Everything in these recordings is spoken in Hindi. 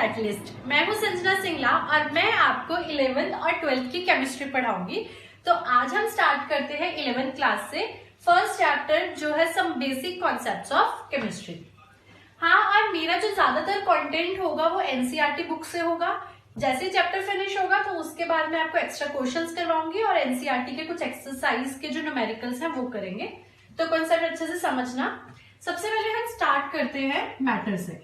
कैटलिस्ट। मैं हूं संजना सिंगला और मैं आपको 11th और 12th की केमिस्ट्री पढ़ाऊंगी। तो आज हम स्टार्ट करते हैं 11th क्लास से फर्स्ट चैप्टर जो है some basic concepts of chemistry. हाँ, और मेरा जो ज्यादातर कंटेंट होगा वो एनसीईआरटी बुक से होगा। जैसे चैप्टर फिनिश होगा तो उसके बाद मैं आपको एक्स्ट्रा क्वेश्चंस करवाऊंगी और एनसीईआरटी के कुछ एक्सरसाइज के जो न्यूमेरिकल्स हैं वो करेंगे। तो कॉन्सेप्ट अच्छे से समझना। सबसे पहले हम स्टार्ट करते हैं मैटर से।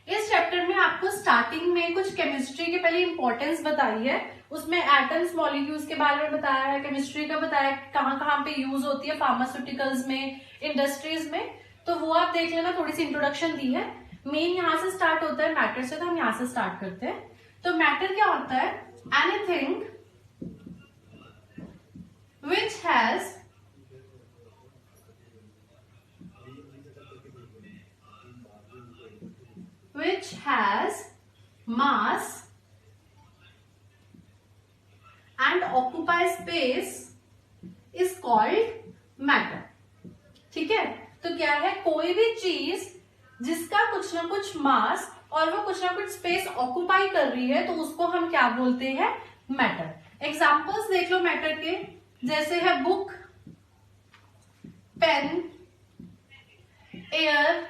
इस चैप्टर में आपको स्टार्टिंग में कुछ केमिस्ट्री के पहले इंपॉर्टेंस बताई है, उसमें एटम्स मॉलिक्यूल्स के बारे में बताया है, केमिस्ट्री का बताया है, कहाँ कहाँ पे यूज होती है फार्मास्यूटिकल्स में, इंडस्ट्रीज में। तो वो आप देख लेना, थोड़ी सी इंट्रोडक्शन दी है। मेन यहाँ से स्टार्ट होता है मैटर से, तो हम यहाँ से स्टार्ट करते हैं। तो मैटर क्या होता है? Anything which has mass and occupies space is called matter। ठीक है, तो क्या है? कोई भी चीज जिसका कुछ ना कुछ मास और वो कुछ ना कुछ स्पेस ऑक्यूपाई कर रही है तो उसको हम क्या बोलते हैं? मैटर। एग्जांपल्स देख लो मैटर के, जैसे है बुक, पेन, एयर,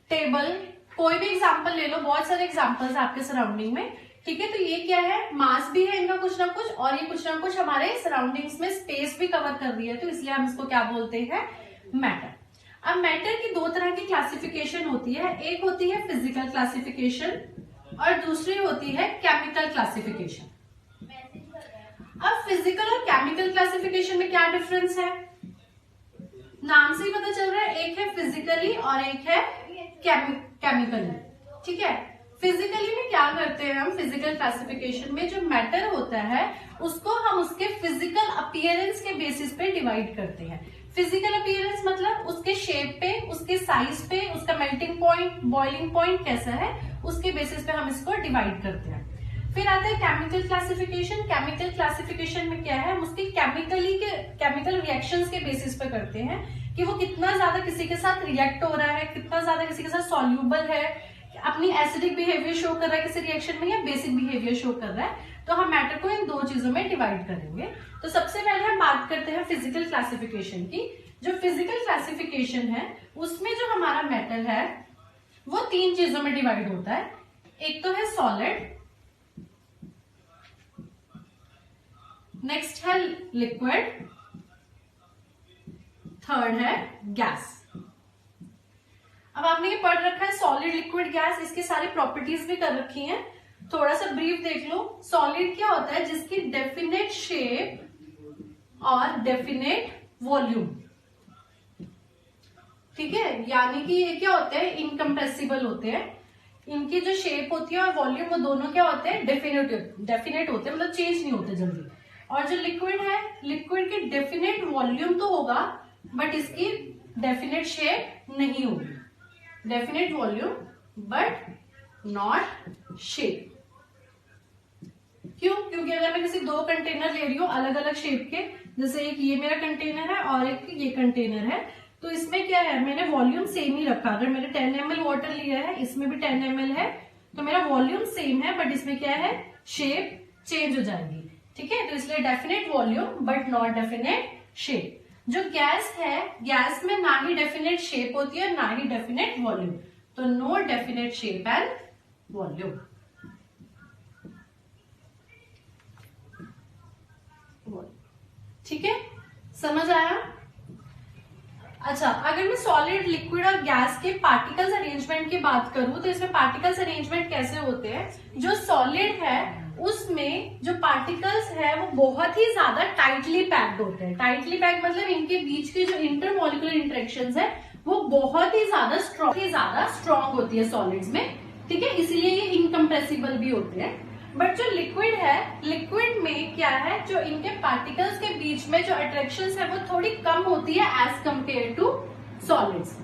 टेबल। कोई भी एग्जाम्पल ले लो, बहुत सारे एग्जाम्पल्स आपके सराउंडिंग में। ठीक है, तो ये क्या है? मास भी है इनका कुछ ना कुछ, और ये कुछ ना कुछ हमारे सराउंडिंग्स में स्पेस भी कवर कर रही है, तो इसलिए हम इसको क्या बोलते हैं? मैटर। अब मैटर की दो तरह की क्लासिफिकेशन होती है, एक होती है फिजिकल क्लासिफिकेशन और दूसरी होती है केमिकल क्लासिफिकेशन। अब फिजिकल और केमिकल क्लासिफिकेशन में क्या डिफरेंस है? नाम से ही पता चल रहा है, एक है फिजिकली और एक है केमिकली। ठीक है, फिजिकली में क्या करते हैं हम? फिजिकल क्लासिफिकेशन में जो मैटर होता है उसको हम उसके फिजिकल अपीयरेंस के बेसिस पे डिवाइड करते हैं। फिजिकल अपीयरेंस मतलब उसके शेप पे, उसके साइज पे, उसका मेल्टिंग पॉइंट, बॉइलिंग पॉइंट कैसा है, उसके बेसिस पे हम इसको डिवाइड करते हैं। फिर आता है केमिकल क्लासिफिकेशन। केमिकल क्लासिफिकेशन में क्या है? हम उसकी केमिकल रिएक्शंस के बेसिस पे करते हैं कि वो कितना ज्यादा किसी के साथ रिएक्ट हो रहा है, कितना ज्यादा किसी के साथ सॉल्यूबल है, अपनी एसिडिक बिहेवियर शो कर रहा है किसी रिएक्शन में या बेसिक बिहेवियर शो कर रहा है। तो हम मैटर को इन दो चीजों में डिवाइड करेंगे। तो सबसे पहले हम बात करते हैं फिजिकल क्लासिफिकेशन की। जो फिजिकल क्लासिफिकेशन है उसमें जो हमारा मेटल है वो तीन चीजों में डिवाइड होता है। एक तो है सॉलिड, नेक्स्ट है लिक्विड, थर्ड है गैस। अब आपने ये पढ़ रखा है सॉलिड, लिक्विड, गैस, इसकी सारी प्रॉपर्टीज भी कर रखी हैं। थोड़ा सा ब्रीफ देख लो। सॉलिड क्या होता है? जिसकी डेफिनेट शेप और डेफिनेट वॉल्यूम। ठीक है, यानी कि ये क्या होते हैं? इनकम्प्रेसिबल होते हैं। इनकी जो शेप होती है और वॉल्यूम वो दोनों क्या होते हैं? डेफिनेट होते हैं, मतलब चेंज नहीं होते जल्दी। और जो लिक्विड है, लिक्विड की डेफिनेट वॉल्यूम तो होगा बट इसकी डेफिनेट शेप नहीं होगी। Definite volume but not shape. क्यों? क्योंकि अगर मैं किसी दो कंटेनर ले रही हूँ अलग अलग शेप के, जैसे एक ये मेरा कंटेनर है और एक ये कंटेनर है, तो इसमें क्या है? मैंने वॉल्यूम सेम ही रखा। अगर मैंने 10 ml वाटर लिया है, इसमें भी 10 ml है, तो मेरा वॉल्यूम सेम है बट इसमें क्या है? शेप चेंज हो जाएगी। ठीक है, तो इसलिए definite volume but not definite shape. जो गैस है, गैस में ना ही डेफिनेट शेप होती है ना ही डेफिनेट वॉल्यूम, तो no definite shape and volume. ठीक है, समझ आया? अच्छा, अगर मैं सॉलिड, लिक्विड और गैस के पार्टिकल्स अरेंजमेंट की बात करूं तो इसमें पार्टिकल्स अरेंजमेंट कैसे होते हैं? जो सॉलिड है उसमें जो पार्टिकल्स है वो बहुत ही ज्यादा टाइटली पैक्ड होते हैं। टाइटली पैक्ड मतलब इनके बीच के जो इंटरमॉलिक्यूलर इंटरेक्शंस है वो बहुत ही ज्यादा स्ट्रॉन्ग होती है सॉलिड्स में। ठीक है, इसीलिए ये इनकम्प्रेसिबल भी होते हैं। बट जो लिक्विड है, लिक्विड में क्या है? जो इनके पार्टिकल्स के बीच में जो अट्रैक्शंस है वो थोड़ी कम होती है एज कंपेयर टू सॉलिड्स।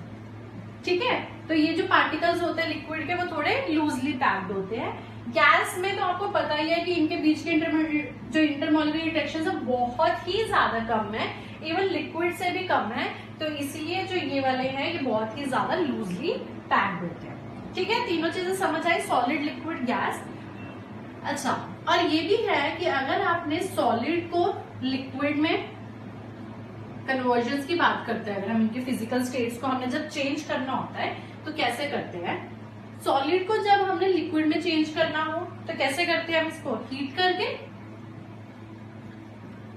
ठीक है, तो ये जो पार्टिकल्स होते हैं लिक्विड के वो थोड़े लूजली पैक्ड होते हैं। गैस में तो आपको पता ही है कि इनके बीच के जो इंटरमॉलिक्यूलर इंटरेक्शंस है बहुत ही ज्यादा कम है, इवन लिक्विड से भी कम है, तो इसीलिए जो ये वाले हैं ये बहुत ही ज्यादा लूजली पैक्ड होते हैं। ठीक है, तीनों चीजें समझ आई, सॉलिड, लिक्विड, गैस। अच्छा, और ये भी है कि अगर आपने सॉलिड को लिक्विड में कन्वर्जन की बात करते हैं, अगर हम इनके फिजिकल स्टेट्स को हमने जब चेंज करना होता है तो कैसे करते हैं। सॉलिड को जब हमने लिक्विड में चेंज करना हो तो कैसे करते हैं हम इसको, हीट करके।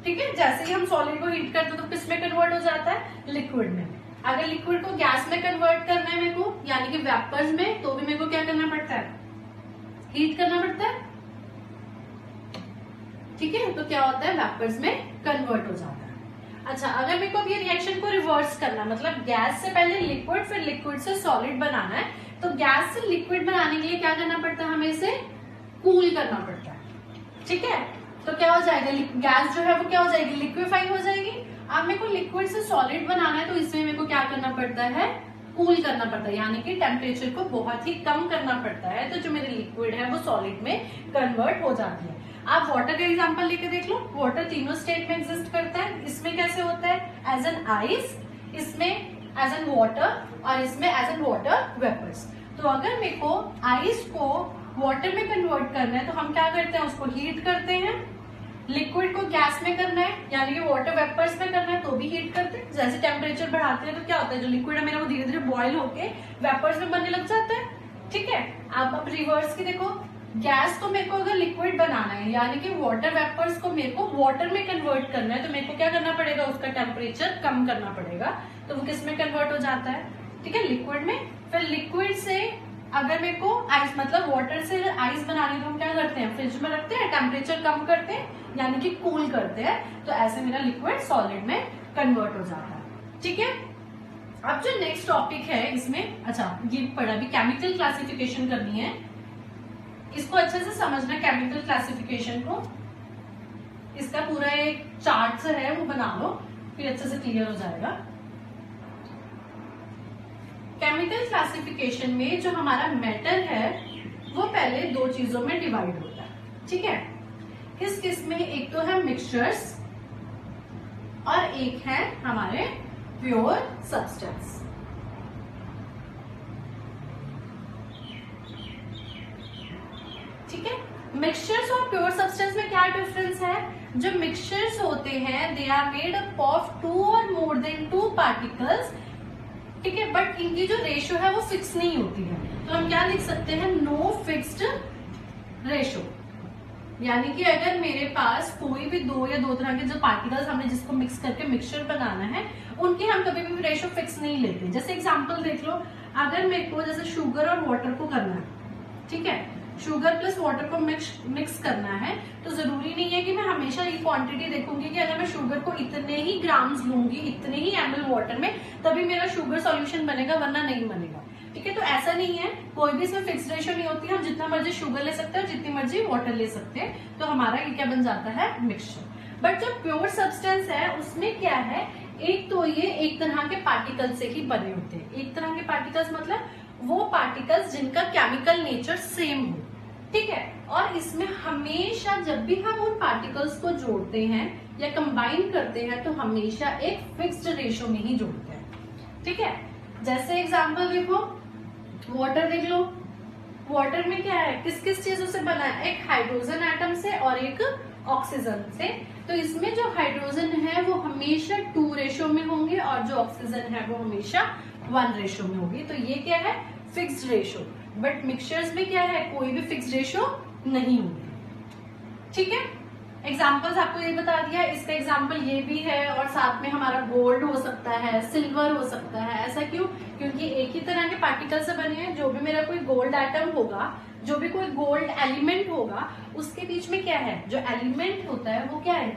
ठीक है, जैसे ही हम सॉलिड को हीट करते हैं तो किस में कन्वर्ट हो जाता है, लिक्विड में। अगर लिक्विड को गैस में कन्वर्ट करना है मेरे को, यानी कि वेपर्स में, तो भी मेरे को क्या करना पड़ता है, हीट करना पड़ता है। ठीक है, तो क्या होता है, वेपर्स में कन्वर्ट हो जाता है। अच्छा, अगर मेरे को अब ये रिएक्शन को रिवर्स करना, मतलब गैस से पहले लिक्विड, फिर लिक्विड से सॉलिड बनाना है, तो गैस से लिक्विड बनाने के लिए क्या करना पड़ता है, हमें इसे कूल करना पड़ता है। ठीक है, तो क्या हो जाएगा, गैस जो है वो क्या हो जाएगी, लिक्विफाई हो जाएगी। अब मेरे को लिक्विड से सॉलिड बनाना है तो इसमें मेरे को क्या करना पड़ता है, कूल करना पड़ता है, यानी कि टेम्परेचर को बहुत ही कम करना पड़ता है, तो जो मेरी लिक्विड है वो सॉलिड में कन्वर्ट हो जाती है। आप वाटर का एग्जांपल लेके देख लो, वाटर तीनों स्टेट में एग्जिस्ट करता है। इसमें कैसे होता है, एज एन आइस, इसमें एज एन वाटर, और इसमें एज एन वाटर वेपर्स। तो अगर मेरे को आइस को वाटर में कन्वर्ट करना है तो हम क्या करते हैं, उसको हीट करते हैं। लिक्विड को गैस में करना है, यानी कि वाटर वेपर्स में करना है, तो भी हीट करते हैं। जैसे टेम्परेचर बढ़ाते हैं तो क्या होता है, जो लिक्विड है मेरा वो धीरे धीरे बॉयल होके वेपर्स में बनने लग जाता है। ठीक है, अब रिवर्स की देखो, गैस को मेरे को अगर लिक्विड बनाना है, यानी कि वाटर वेपर्स को मेरे को वाटर में कन्वर्ट करना है, तो मेरे को क्या करना पड़ेगा, उसका टेम्परेचर कम करना पड़ेगा। तो वो किस में कन्वर्ट हो जाता है, ठीक है, लिक्विड में। फिर लिक्विड से अगर मेरे को आइस, मतलब वाटर से आइस बनानी, तो हम क्या करते हैं, फ्रिज में रखते हैं, टेम्परेचर कम करते हैं, यानी कि कूल करते हैं। तो ऐसे मेरा लिक्विड सॉलिड में कन्वर्ट हो जाता है। ठीक है, अब जो नेक्स्ट टॉपिक है इसमें, अच्छा ये पढ़ा भी, केमिकल क्लासिफिकेशन करनी है, इसको अच्छे से समझना, केमिकल क्लासिफिकेशन को। इसका पूरा एक चार्ट है वो बना लो, फिर अच्छे से क्लियर हो जाएगा। केमिकल क्लासिफिकेशन में जो हमारा मैटर है वो पहले दो चीजों में डिवाइड होता है। ठीक है, किस किस में, एक तो है मिक्सचर्स और एक है हमारे प्योर सब्सटेंस। ठीक है, मिक्सचर्स और प्योर सब्सटेंस में क्या डिफरेंस है, जो मिक्सचर्स होते हैं they are made up of 2 और मोर देन 2 पार्टिकल्स। ठीक है, बट इनकी जो रेशो है वो फिक्स नहीं होती है, तो हम क्या लिख सकते हैं, नो फिक्स्ड रेशो। यानी कि अगर मेरे पास कोई भी दो या दो तरह के जो पार्टिकल्स हमने जिसको मिक्स करके मिक्सचर बनाना है, उनकी हम कभी भी रेशो फिक्स नहीं लेते। जैसे एग्जांपल देख लो, अगर मेरे को जैसे शुगर और वाटर को करना है, ठीक है, शुगर प्लस वाटर को मिक्स करना है, तो जरूरी नहीं है कि मैं हमेशा ये क्वांटिटी देखूंगी कि अगर मैं शुगर को इतने ही ग्राम्स लूंगी, इतने ही ml वाटर में, तभी मेरा शुगर सॉल्यूशन बनेगा, वरना नहीं बनेगा। ठीक है, तो ऐसा नहीं है, कोई भी इसमें फिक्स रेशो नहीं होती, हम जितना मर्जी शुगर ले सकते हैं और जितनी मर्जी वाटर ले सकते हैं, तो हमारा ये क्या बन जाता है, मिक्सचर। बट जो प्योर सब्सटेंस है उसमें क्या है, एक तो ये एक तरह के पार्टिकल से ही बने होते हैं। एक तरह के पार्टिकल्स मतलब वो पार्टिकल्स जिनका केमिकल नेचर सेम हो। ठीक है, और इसमें हमेशा जब भी हम उन पार्टिकल्स को जोड़ते हैं या कंबाइन करते हैं, तो हमेशा एक फिक्स्ड रेशो में ही जोड़ते हैं। ठीक है, जैसे एग्जांपल देखो, वाटर देख लो, वाटर में क्या है, किस किस चीजों से बना है, एक हाइड्रोजन एटम से और एक ऑक्सीजन से। तो इसमें जो हाइड्रोजन है वो हमेशा 2 रेशो में होंगे और जो ऑक्सीजन है वो हमेशा 1 रेशो में होगी। तो ये क्या है, फिक्स्ड रेशो। बट मिक्सचर्स में क्या है, कोई भी फिक्स्ड रेशो नहीं होगी। ठीक है, एग्जाम्पल्स आपको ये बता दिया, इसका एग्जाम्पल ये भी है, और साथ में हमारा गोल्ड हो सकता है, सिल्वर हो सकता है। ऐसा क्यों, क्योंकि एक ही तरह के पार्टिकल से बने हैं। जो भी मेरा कोई गोल्ड एटम होगा, जो भी कोई गोल्ड एलिमेंट होगा, उसके बीच में क्या है, जो एलिमेंट होता है वो क्या है,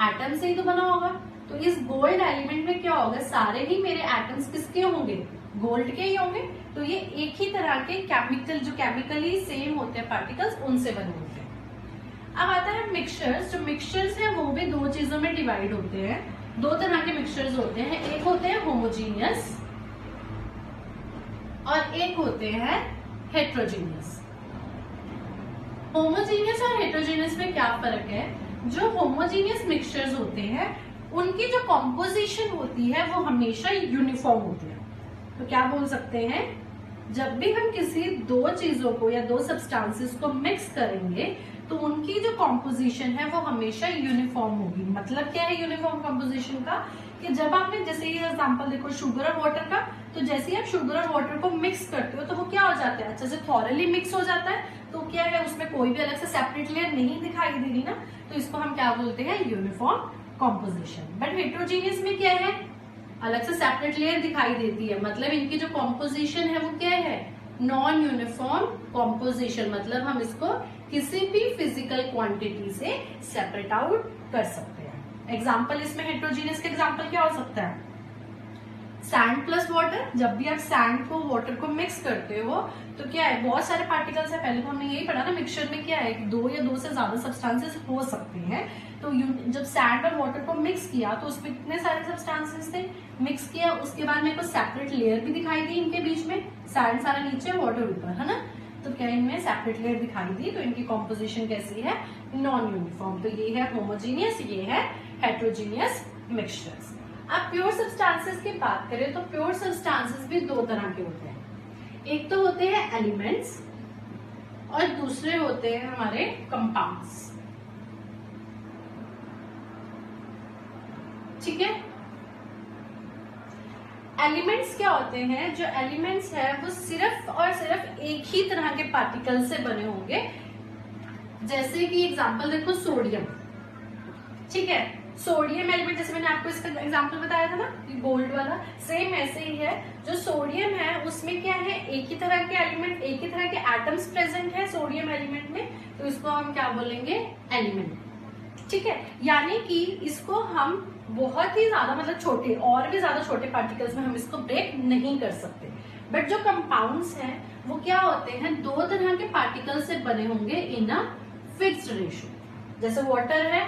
एटम से ही तो बना होगा। तो इस गोल्ड एलिमेंट में क्या होगा, सारे ही मेरे एटम्स किसके होंगे, गोल्ड के ही होंगे। तो ये एक ही तरह के केमिकल, जो केमिकली सेम होते हैं पार्टिकल्स, उनसे बने होते हैं। अब आता है मिक्सचर्स। जो मिक्सचर्स हैं वो भी 2 चीजों में डिवाइड होते हैं। 2 तरह के मिक्सचर्स होते हैं, एक होते हैं होमोजीनियस और एक होते हैं हेट्रोजीनियस। होमोजीनियस और हेट्रोजीनियस में क्या फर्क है, जो होमोजीनियस मिक्सचर्स होते हैं उनकी जो कॉम्पोजिशन होती है वो हमेशा यूनिफॉर्म होती है। तो क्या बोल सकते हैं, जब भी हम किसी दो चीजों को या दो सब्सटेंसेस को मिक्स करेंगे तो उनकी जो कॉम्पोजिशन है वो हमेशा यूनिफॉर्म होगी। मतलब क्या है यूनिफॉर्म कॉम्पोजिशन का, कि जब आपने जैसे ये एग्जांपल देखो शुगर और वाटर का, तो जैसे ही आप शुगर और वाटर को मिक्स करते हो तो वो क्या हो जाता है, अच्छे से थॉरली मिक्स हो जाता है। तो क्या है, उसमें कोई भी अलग से सेपरेट लेयर नहीं दिखाई दे रही ना, तो इसको हम क्या बोलते हैं, यूनिफॉर्म कॉम्पोजिशन। बट हेट्रोजीनियस में क्या है, अलग से सेपरेट लेयर दिखाई देती है। मतलब इनकी जो कॉम्पोजिशन है वो क्या है, नॉन यूनिफॉर्म कॉम्पोजिशन। मतलब हम इसको किसी भी फिजिकल क्वांटिटी से सेपरेट आउट कर सकते हैं। एग्जाम्पल इसमें हेट्रोजीनियस का एग्जाम्पल क्या हो सकता है, सैंड प्लस वाटर। जब भी आप सैंड को वाटर को मिक्स करते हो तो क्या है, बहुत सारे पार्टिकल्स है, पहले तो हमने यही पढ़ा ना मिक्सचर में क्या है, दो या दो से ज्यादा सब्सटेंसेस हो सकते हैं। तो जब सैंड और वाटर को मिक्स किया तो उसमें कितने सारे सब्सटेंसेस थे, मिक्स किया, उसके बाद मेरे को सेपरेट लेयर भी दिखाई दी इनके बीच में, सैंड सारा नीचे वाटर ऊपर, है ना। तो क्या इनमें सेपरेट लेयर दिखाई दी, तो इनकी कॉम्पोजिशन कैसी है, नॉन यूनिफॉर्म। तो ये है होमोजीनियस, ये है हेट्रोजीनियस मिक्सचर्स। अब प्योर सब्सटेंसेस की बात करें तो प्योर सब्सटेंसेस भी दो तरह के होते हैं। एक तो होते हैं एलिमेंट्स और दूसरे होते हैं हमारे कंपाउंड्स। ठीक है, एलिमेंट्स क्या होते हैं, जो एलिमेंट्स है वो सिर्फ और सिर्फ एक ही तरह के पार्टिकल से बने होंगे। जैसे कि एग्जांपल देखो सोडियम, ठीक है, सोडियम एलिमेंट, जैसे मैंने आपको इसका एग्जांपल बताया था ना, गोल्ड वाला, सेम ऐसे ही है। जो सोडियम है उसमें क्या है, एक ही तरह के एलिमेंट, एक ही तरह के एटम्स प्रेजेंट है सोडियम एलिमेंट में, तो इसको हम क्या बोलेंगे, एलिमेंट। ठीक है, यानी कि इसको हम बहुत ही ज्यादा मतलब छोटे और भी ज्यादा छोटे पार्टिकल्स में हम इसको ब्रेक नहीं कर सकते। बट जो कंपाउंड्स हैं वो क्या होते हैं, दो तरह के पार्टिकल से बने होंगे इन अ फिक्स्ड रेशियो। जैसे वाटर है,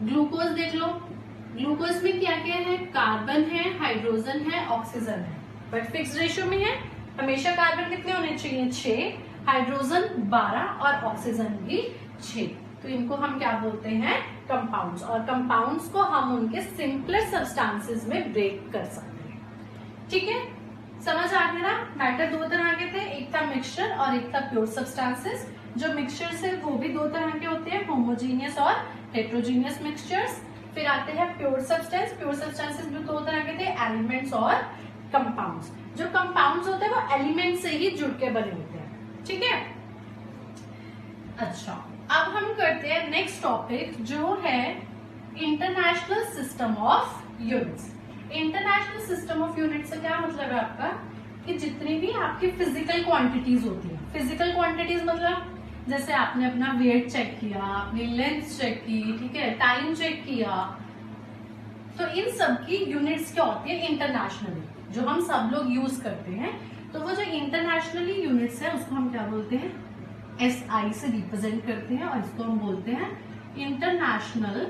ग्लूकोज देख लो, ग्लूकोज में क्या क्या है, कार्बन है, हाइड्रोजन है, ऑक्सीजन है, बट फिक्स्ड रेशियो में है। हमेशा कार्बन कितने होने चाहिए, 6, हाइड्रोजन 12 और ऑक्सीजन भी 6। तो इनको हम क्या बोलते हैं, कंपाउंड्स। और कंपाउंड्स को हम उनके सिंपलर सब्सटेंसेस में ब्रेक कर सकते हैं। ठीक है, समझ आ गया ना। मैटर दो तरह के थे, एक था मिक्सचर और एक था प्योर सब्सटेंसेस। जो मिक्सचर्स है वो भी दो तरह के होते हैं, होमोजीनियस और हेट्रोजीनियस मिक्सचर्स। फिर आते हैं प्योर सब्सटेंस। प्योर सब्सटेंसेस भी दो तरह के थे, एलिमेंट्स और कंपाउंड्स। जो कंपाउंड्स होते हैं वो एलिमेंट से ही जुड़ के बने होते हैं। ठीक है, अच्छा अब हम करते हैं नेक्स्ट टॉपिक, जो है international system of units. International system of units से क्या मतलब है आपका, कि जितनी भी आपकी फिजिकल क्वांटिटीज होती है, फिजिकल क्वांटिटीज मतलब जैसे आपने अपना वेट चेक किया, अपनी लेंथ चेक की, ठीक है, टाइम चेक किया, तो इन सब की यूनिट्स क्या होती है, इंटरनेशनली, जो हम सब लोग यूज करते हैं। तो वो जो इंटरनेशनली यूनिट्स है उसको हम क्या बोलते हैं, SI से रिप्रेजेंट करते हैं, और इसको हम बोलते हैं इंटरनेशनल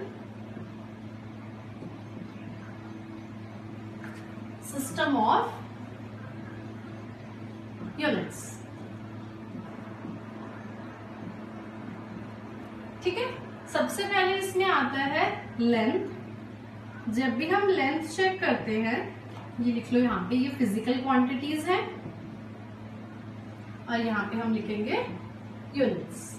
सिस्टम ऑफ यूनिट्स। ठीक है, सबसे पहले इसमें आता है लेंथ। जब भी हम लेंथ चेक करते हैं, ये लिख लो यहाँ पे, ये फिजिकल क्वांटिटीज है, और यहाँ पे हम लिखेंगे यूनिट्स।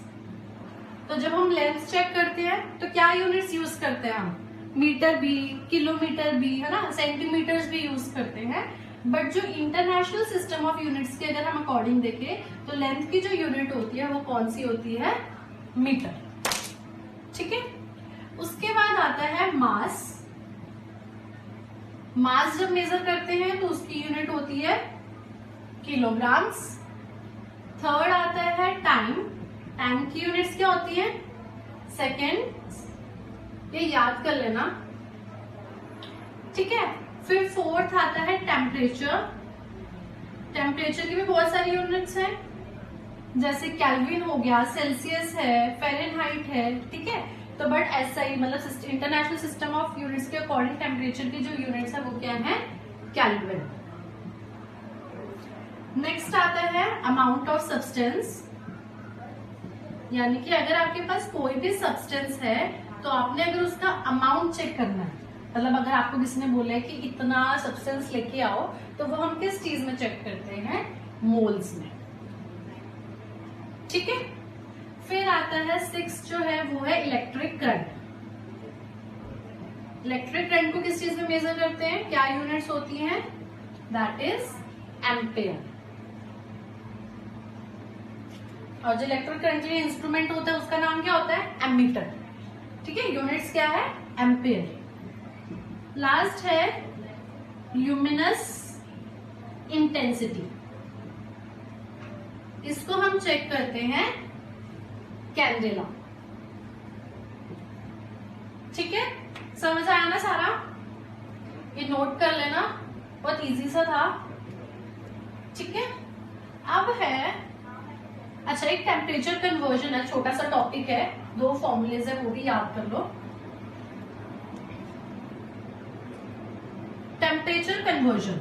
तो जब हम लेंथ चेक करते हैं तो क्या यूनिट्स यूज करते हैं हम, मीटर भी, किलोमीटर भी, है ना, सेंटीमीटर्स भी यूज करते हैं। बट जो इंटरनेशनल सिस्टम ऑफ यूनिट्स के अगर हम अकॉर्डिंग देखें तो लेंथ की जो यूनिट होती है वो कौन सी होती है, मीटर। ठीक है, उसके बाद आता है मास। मास जब मेजर करते हैं तो उसकी यूनिट होती है किलोग्राम्स। थर्ड आता है टाइम। टाइम की यूनिट्स क्या होती है, सेकेंड, ये याद कर लेना। ठीक है, फिर फोर्थ आता है टेम्परेचर। टेम्परेचर की भी बहुत सारी यूनिट्स हैं, जैसे केल्विन हो गया, सेल्सियस है, फ़ारेनहाइट है। ठीक है, तो बट SI मतलब इंटरनेशनल सिस्टम ऑफ यूनिट्स के अकॉर्डिंग टेम्परेचर की जो यूनिट्स है वो क्या है, केल्विन। नेक्स्ट आता है अमाउंट ऑफ सब्सटेंस, यानी कि अगर आपके पास कोई भी सब्सटेंस है तो आपने अगर उसका अमाउंट चेक करना है, मतलब अगर आपको किसी ने बोला है कि इतना सब्सटेंस लेके आओ, तो वो हम किस चीज में चेक करते हैं, मोल्स में। ठीक है, फिर आता है 6 जो है वो है इलेक्ट्रिक करंट। इलेक्ट्रिक करंट को किस चीज में मेजर करते हैं, क्या यूनिट्स होती हैं, दैट इज एम्पेयर। और जो इलेक्ट्रिक करंट के लिए इंस्ट्रूमेंट होता है उसका नाम क्या होता है, एमीटर। ठीक है, यूनिट्स क्या है, एम्पेयर। लास्ट है ल्यूमिनस इंटेंसिटी, इसको हम चेक करते हैं कैंडेला। ठीक है, समझ आया ना सारा, ये नोट कर लेना, बहुत इजी सा था। ठीक है, अब है, अच्छा एक टेम्परेचर कन्वर्जन है, छोटा सा टॉपिक है, 2 फॉर्मूलेज है वो भी याद कर लो। टेम्परेचर कन्वर्जन,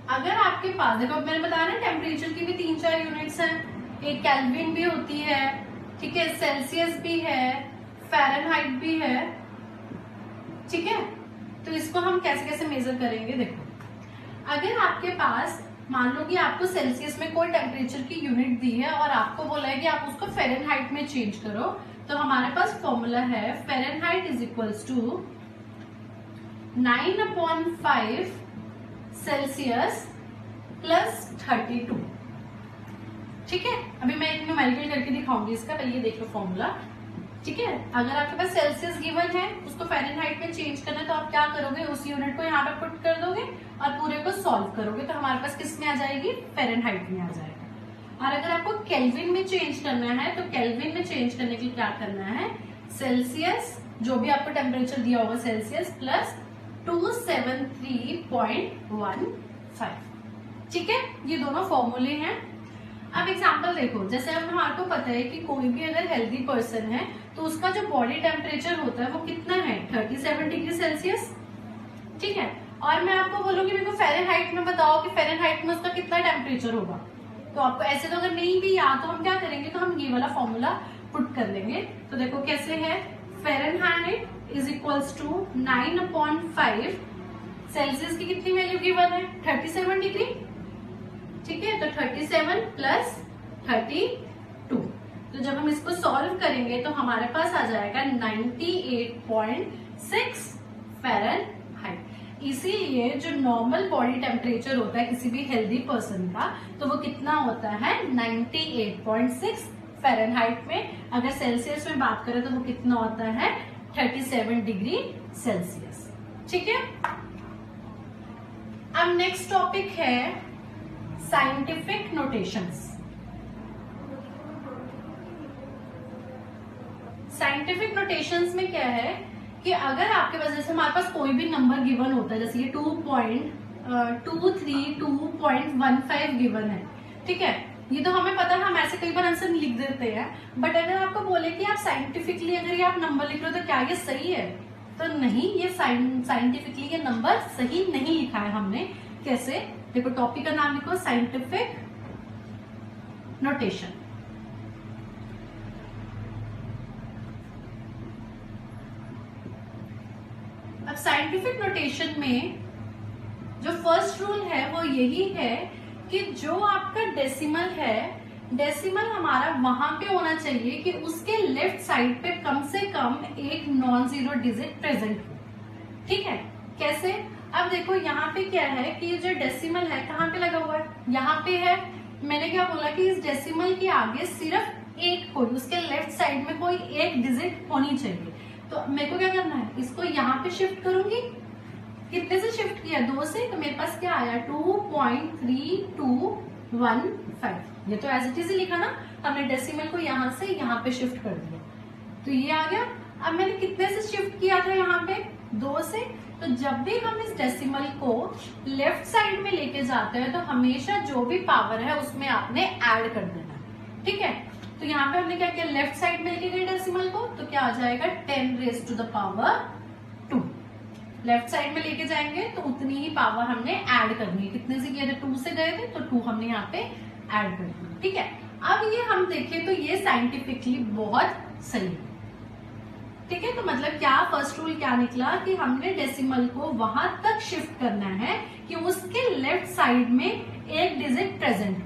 अगर आपके पास, देखो मैंने बताया ना टेम्परेचर की भी 3-4 यूनिट्स हैं, एक केल्विन भी होती है, ठीक है, सेल्सियस भी है, फ़ारेनहाइट भी है। ठीक है, तो इसको हम कैसे कैसे मेजर करेंगे, देखो अगर आपके पास मान लो कि आपको सेल्सियस में कोई टेम्परेचर की यूनिट दी है और आपको बोला है कि आप उसको फ़ारेनहाइट में चेंज करो, तो हमारे पास फॉर्मूला है Fahrenheit is equals to 9/5 Celsius plus 32। ठीक है, अभी मैं एक न्यूमेरिकल करके दिखाऊंगी इसका, पहले ये देखो फॉर्मूला। ठीक है, अगर आपके पास सेल्सियस गिवन है, उसको फ़ारेनहाइट में चेंज करना है, तो आप क्या करोगे, उस यूनिट को यहाँ पे पुट कर दोगे और पूरे को सॉल्व करोगे, तो हमारे पास किस में आ जाएगी, फ़ारेनहाइट में आ जाएगा। और अगर आपको केल्विन में चेंज करना है, तो केल्विन में चेंज करने के लिए क्या करना है, सेल्सियस जो भी आपको टेम्परेचर दिया होगा सेल्सियस प्लस 273.15। ठीक है, ये दोनों फॉर्मूले हैं। अब एग्जांपल देखो, जैसे अब हमारे को पता है कि कोई भी अगर हेल्दी पर्सन है तो उसका जो बॉडी टेम्परेचर होता है वो कितना है, 37 डिग्री सेल्सियस। ठीक है, और मैं आपको बोलूंगी मेरे को फ़ारेनहाइट में बताओ कि फ़ारेनहाइट में उसका कितना टेम्परेचर होगा, तो आपको ऐसे तो अगर नहीं भी याद तो हम क्या करेंगे, तो हम ये वाला फॉर्मूला पुट कर लेंगे। तो देखो कैसे है, Fahrenheit is equals to 9/5 Celsius की कितनी वैल्यू गिवन है, 37 डिग्री। ठीक है, तो 37 प्लस 32, तो जब हम इसको सॉल्व करेंगे तो हमारे पास आ जाएगा 98.6 फ़ारेनहाइट। इसीलिए जो नॉर्मल बॉडी टेम्परेचर होता है किसी भी हेल्दी पर्सन का, तो वो कितना होता है, 98.6 फ़ारेनहाइट में। अगर सेल्सियस में बात करें तो वो कितना होता है, 37 डिग्री सेल्सियस। ठीक है, अब नेक्स्ट टॉपिक है साइंटिफिक नोटेशंस। साइंटिफिक नोटेशंस में क्या है कि अगर आपके पास, जैसे हमारे पास कोई भी नंबर गिवन होता है, जैसे ये 2.23 गिवन है, ठीक है, ये तो हमें पता है, हम ऐसे कई बार आंसर लिख देते हैं, बट अगर आपको बोले कि आप साइंटिफिकली अगर ये आप नंबर लिख रहे हो तो क्या ये सही है, तो नहीं, ये साइंटिफिकली ये नंबर सही नहीं लिखा है हमने। कैसे, देखो टॉपिक का नाम लिखो साइंटिफिक नोटेशन। अब साइंटिफिक नोटेशन में जो फर्स्ट रूल है वो यही है कि जो आपका डेसिमल है, डेसिमल हमारा वहां पे होना चाहिए कि उसके लेफ्ट साइड पे कम से कम एक नॉन जीरो डिजिट प्रेजेंट हो। ठीक है, कैसे, अब देखो यहाँ पे क्या है कि ये जो डेसिमल है कहाँ पे लगा हुआ है, यहाँ पे है। मैंने क्या बोला कि इस डेसिमल के आगे सिर्फ एक, कोई उसके लेफ्ट साइड में कोई एक डिजिट होनी चाहिए। तो मेरे को क्या करना है, इसको यहाँ पे शिफ्ट करूंगी, कितने से शिफ्ट किया, 2 से, तो मेरे पास क्या आया 2.3215। ये तो एज इट इज लिखा ना, हमने डेसिमल को यहाँ से यहाँ पे शिफ्ट कर दिया, तो ये आ गया। अब मैंने कितने से शिफ्ट किया था, यहाँ पे 2 से, तो जब भी हम इस डेसिमल को लेफ्ट साइड में लेके जाते हैं तो हमेशा जो भी पावर है उसमें आपने ऐड कर देना। ठीक है, तो यहाँ पे हमने क्या किया, लेफ्ट साइड में लेके गए डेसिमल को, तो क्या आ जाएगा 10⁻²। लेफ्ट साइड में लेके जाएंगे तो उतनी ही पावर हमने ऐड करनी है। कितने से किए थे, 2 से गए थे, तो 2 हमने यहाँ पे ऐड कर दी। ठीक है, अब ये हम देखें तो ये साइंटिफिकली बहुत सही है। ठीक है, तो मतलब क्या फर्स्ट रूल क्या निकला कि हमने डेसिमल को वहां तक शिफ्ट करना है कि उसके लेफ्ट साइड में एक डिजिट प्रेजेंट हो।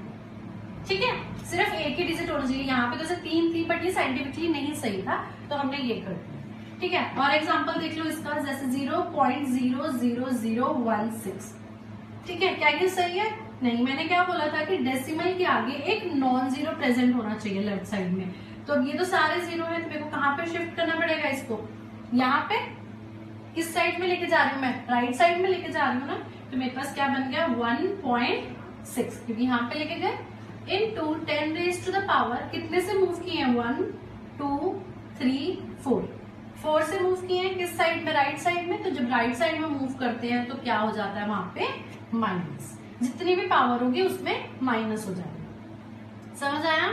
ठीक है, सिर्फ एक ही डिजिट होना चाहिए। यहाँ पे तो जैसे 3 थी बट ये साइंटिफिकली नहीं सही था, तो हमने ये कर दिया। ठीक है, और एग्जांपल देख लो इसका, जैसे 0.00016। ठीक है, क्या ये सही है? नहीं, मैंने क्या बोला था कि डेसिमल के आगे एक नॉन जीरो प्रेजेंट होना चाहिए लेफ्ट साइड में। तो अब ये तो सारे जीरो है, तो मेरे को कहाँ पे शिफ्ट करना पड़ेगा इसको? यहाँ पे। किस साइड में लेके जा रही हूँ मैं? राइट साइड में लेके जा रही हूँ ना, तो मेरे पास क्या बन गया 1.6, क्योंकि यहाँ पे लेके गए। Into 10 raise to the power, कितने से मूव किए हैं? 1 2 3 4, 4 से मूव किए हैं। किस साइड में? राइट साइड में। तो जब राइट साइड में मूव करते हैं तो क्या हो जाता है वहां पे? माइनस। जितनी भी पावर होगी उसमें माइनस हो जाएगा। समझ आया?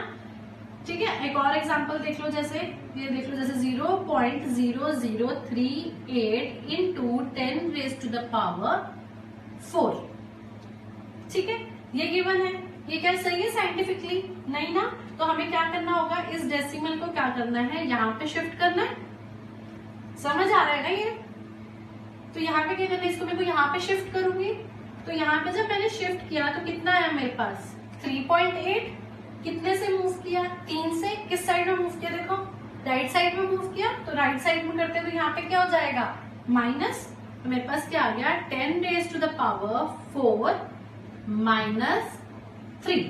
ठीक है, एक और एग्जांपल देख लो, जैसे ये देख लो, जैसे 0.0038 into 10 raise to the power 4। ठीक है, ये गिवन है। ये क्या सही है साइंटिफिकली? नहीं ना। तो हमें क्या करना होगा? इस डेसिमल को क्या करना है? यहाँ पे शिफ्ट करना है। समझ आ रहा है ना ये? तो यहाँ पे क्या करना है? इसको मेरे को यहाँ पे शिफ्ट करूंगी। तो यहाँ पे जब मैंने शिफ्ट किया तो कितना आया मेरे पास? 3.8। कितने से मूव किया? 3 से। किस साइड में मूव किया? देखो, राइट साइड में मूव किया। तो राइट साइड में करते तो यहाँ पे क्या हो जाएगा? माइनस। तो मेरे पास क्या आ गया? 10 raise to the power 4 minus 3।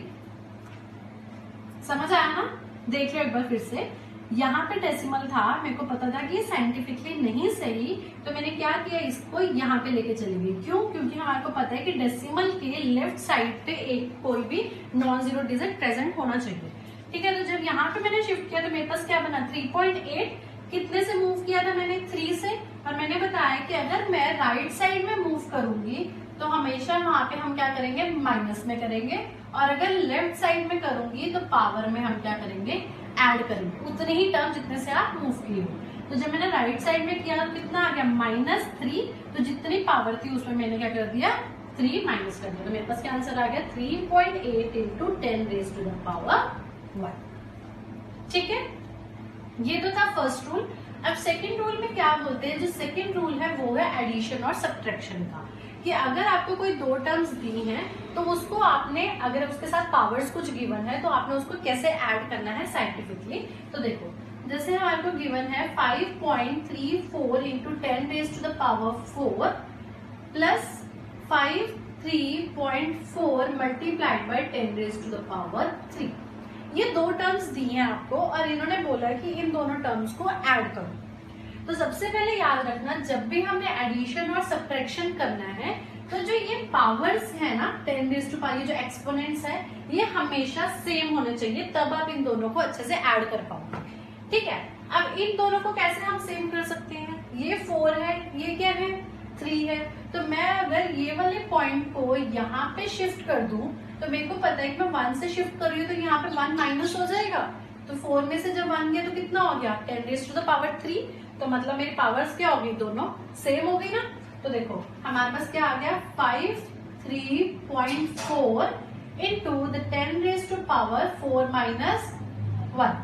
समझ आया ना? देख लो एक बार फिर से। यहाँ पे डेसिमल था, मेरे को पता था कि ये साइंटिफिकली नहीं सही, तो मैंने क्या किया? इसको यहाँ पे लेके चली गई। क्यों? क्योंकि हमारे को पता है कि डेसिमल के लेफ्ट साइड पे एक कोई भी नॉन जीरो डिजिट प्रेजेंट होना चाहिए। ठीक है, तो जब यहाँ पे मैंने शिफ्ट किया तो मेरे पास क्या बना? 3.8। कितने से मूव किया था मैंने? 3 से। और मैंने बताया कि अगर मैं राइट साइड में मूव करूंगी तो हमेशा वहां पे हम क्या करेंगे? माइनस में करेंगे। और अगर लेफ्ट साइड में करूंगी तो पावर में हम क्या करेंगे? ऐड करेंगे उतने ही टर्म जितने से आप मूव किए हो। तो जब मैंने राइट साइड में किया तो कितना आ गया? -3। तो जितनी पावर थी उसमें मैंने क्या कर दिया? 3 माइनस कर दिया। तो मेरे पास क्या आंसर आ गया? 3.8 into 10 raise to the power 1। ठीक है, ये तो था फर्स्ट रूल। अब सेकंड रूल में क्या बोलते हैं? जो सेकंड रूल है वो है एडिशन और सब्ट्रैक्शन का, कि अगर आपको कोई दो टर्म्स दी हैं तो उसको आपने, अगर उसके साथ पावर्स कुछ गिवन है तो आपने उसको कैसे ऐड करना है साइंटिफिकली। तो देखो, जैसे हमारे को गिवन है 5.34 into 10 raise to the power 4 plus 53.4 multiplied by 10 raise to the power 3। ये दो टर्म्स दी हैं आपको और इन्होंने बोला कि इन दोनों टर्म्स को ऐड करो। तो सबसे पहले याद रखना, जब भी हमने एडिशन और सब्ट्रैक्शन करना है तो जो ये पावर्स है ना 10 रेज टू पावर, ये जो एक्सपोनेंट्स है ये हमेशा सेम होने चाहिए, तब आप इन दोनों को अच्छे से ऐड कर पाओगे। ठीक है, अब इन दोनों को कैसे हम सेम कर सकते हैं? ये 4 है, ये क्या है? 3 है। तो मैं अगर ये वाले पॉइंट को यहाँ पे शिफ्ट कर दूं तो मेरे को पता है कि मैं 1 से शिफ्ट कर रही हूँ तो यहाँ पे 1 माइनस हो जाएगा। तो 4 में से जब 1 गया तो कितना हो गया? 10 रेज टू द पावर 3। तो मतलब मेरी पावर्स क्या होगी? दोनों सेम हो गई ना। तो देखो हमारे पास क्या आ गया? 53.4 into the 10 raise to power 4 minus 1।